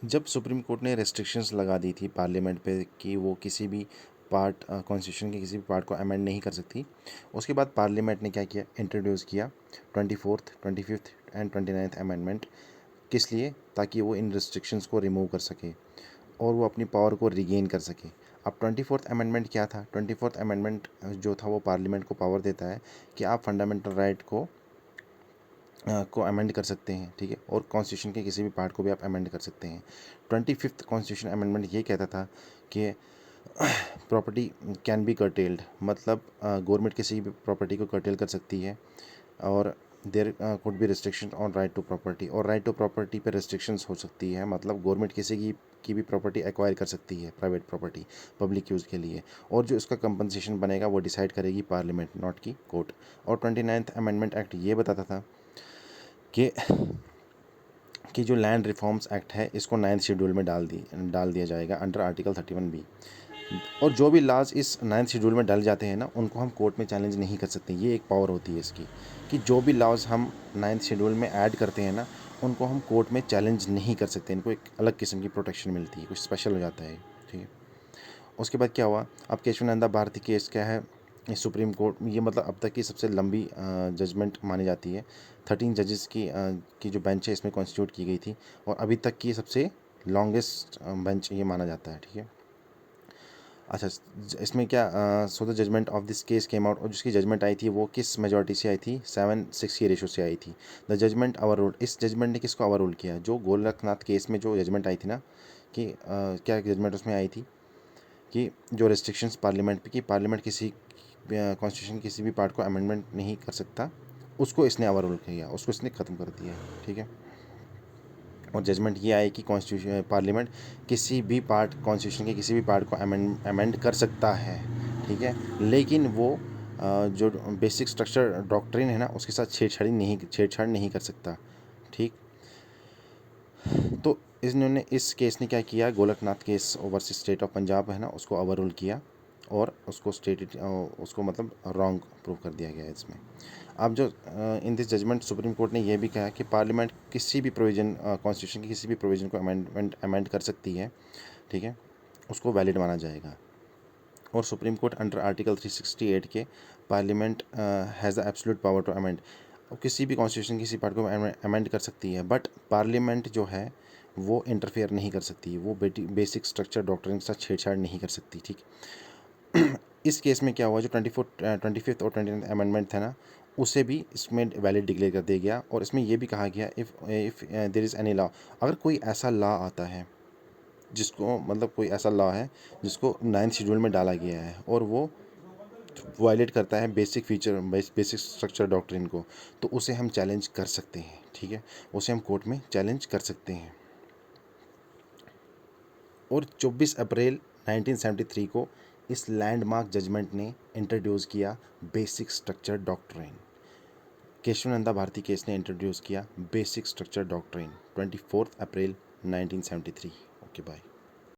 जब supreme Court ने restrictions लगा दी थी पार्लियामेंट पे कि वो किसी भी पार्ट कॉन्स्टिट्यूशन के किसी भी पार्ट को अमेंड नहीं कर सकती, उसके बाद पार्लियामेंट ने क्या किया, इंट्रोड्यूस किया 24th 25th and 29th amendment. किस लिए? ताकि वो इन रिस्ट्रिक्शंस को रिमूव कर सके और वो अपनी पावर को रिगेन कर सके। अब 24th अमेंडमेंट क्या था? 24th अमेंडमेंट जो था वो पार्लियामेंट को पावर देता है कि आप फंडामेंटल राइट को अमेंड कर सकते हैं, ठीक है, और कॉन्स्टिट्यूशन के किसी भी पार्ट को भी आप अमेंड कर सकते हैं। 25th कॉन्स्टिट्यूशन अमेंडमेंट ये कहता था कि प्रॉपर्टी कैन बी कर्टेल्ड, मतलब गवर्नमेंट किसी भी प्रॉपर्टी को कर्टेल कर सकती है, और there could be restriction on right to property, और राइट टू प्रॉपर्टी पे रिस्ट्रिक्शंस हो सकती है, मतलब गवर्नमेंट किसी की भी प्रॉपर्टी एक्वायर कर सकती है, प्राइवेट प्रॉपर्टी पब्लिक यूज़ के लिए, और जो इसका कंपनसेशन बनेगा वो डिसाइड करेगी पार्लियामेंट, नॉट की कोर्ट। और 29th अमेंडमेंट एक्ट ये बताता था कि जो लैंड रिफॉर्म्स एक्ट है इसको 9th शेड्यूल में डाल दिया जाएगा अंडर आर्टिकल 31B। और जो भी लॉज इस 9th शेड्यूल में डाले जाते हैं ना, उनको हम कोर्ट में चैलेंज नहीं कर सकते। ये एक पावर होती है इसकी कि जो भी लॉज हम 9th शेड्यूल में ऐड करते हैं ना, उनको हम कोर्ट में चैलेंज नहीं कर सकते। इनको एक अलग किस्म की प्रोटेक्शन मिलती है, कुछ स्पेशल हो जाता है, ठीक है। उसके बाद क्या हुआ, अब केशवानंदा भारती केस क्या है, सुप्रीम कोर्ट, ये मतलब अब तक की सबसे लंबी जजमेंट मानी जाती है। 13 जजेस की जो बेंच है इसमें कॉन्स्टिट्यूट की गई थी, और अभी तक की सबसे लॉन्गेस्ट बेंच ये माना जाता है, ठीक है। अच्छा, इसमें क्या, so the judgment of this case came out, और जिसकी जजमेंट आई थी वो किस मेजोरिटी से आई थी? 7-6 की रेशो से आई थी। द जजमेंट ओवर रूल, इस जजमेंट ने किसको ओवर रूल किया? जो गोरखनाथ केस में जो जजमेंट आई थी ना, कि क्या जजमेंट उसमें आई थी कि जो रेस्ट्रिक्शंस पार्लियामेंट पे, कि पार्लियामेंट किसी कॉन्स्टिट्यूशन किसी भी पार्ट को अमेंडमेंट नहीं कर सकता, उसको इसने ओवर रूल किया, उसको इसने ख़त्म कर दिया, ठीक है। और जजमेंट ये आई कि कॉन्स्टिट्यूशन पार्लियामेंट किसी भी पार्ट, कॉन्स्टिट्यूशन के किसी भी पार्ट को अमेंड कर सकता है, ठीक है, लेकिन वो जो बेसिक स्ट्रक्चर डॉक्ट्रिन है ना उसके साथ छेड़छाड़ नहीं कर सकता, ठीक। तो इन्होंने, इस केस ने क्या किया, Golaknath case versus state of Punjab है ना, उसको ओवर रूल किया, और उसको मतलब रॉन्ग प्रूव कर दिया गया है इसमें। अब जो in this judgment Supreme Court ने यह भी कहा कि पार्लियामेंट किसी भी प्रोविज़न, कॉन्स्टिट्यूशन की किसी भी प्रोविज़न को अमेंड कर सकती है, ठीक है, उसको वैलिड माना जाएगा। और सुप्रीम कोर्ट अंडर आर्टिकल 368 के parliament has the absolute power to amend, किसी भी कॉन्स्टिट्यूशन किसी पार्ट को अमेंड कर सकती है, बट पार्लियामेंट जो है वो इंटरफेयर नहीं कर सकती, वो बेसिक स्ट्रक्चर डॉक्ट्रिन के साथ छेड़छाड़ नहीं कर सकती, ठीक। इस केस में क्या हुआ, जो 25th और 29th अमेंडमेंट था ना, उसे भी इसमें वैलिड डिक्लेयर कर दिया गया। और इसमें यह भी कहा गया, if there is any law, अगर कोई ऐसा लॉ आता है जिसको, मतलब कोई ऐसा लॉ है जिसको 9th शेड्यूल में डाला गया है और वो वायलेट करता है बेसिक स्ट्रक्चर डॉक्ट्रिन को, तो उसे हम चैलेंज कर सकते हैं, ठीक है, उसे हम कोर्ट में चैलेंज कर सकते हैं। और 24 अप्रैल 1973 को इस लैंडमार्क जजमेंट ने इंट्रोड्यूस किया basic structure doctrine. Kesavananda Bharati case ने इंट्रोड्यूस किया basic structure doctrine 24 April 1973। Okay, bye.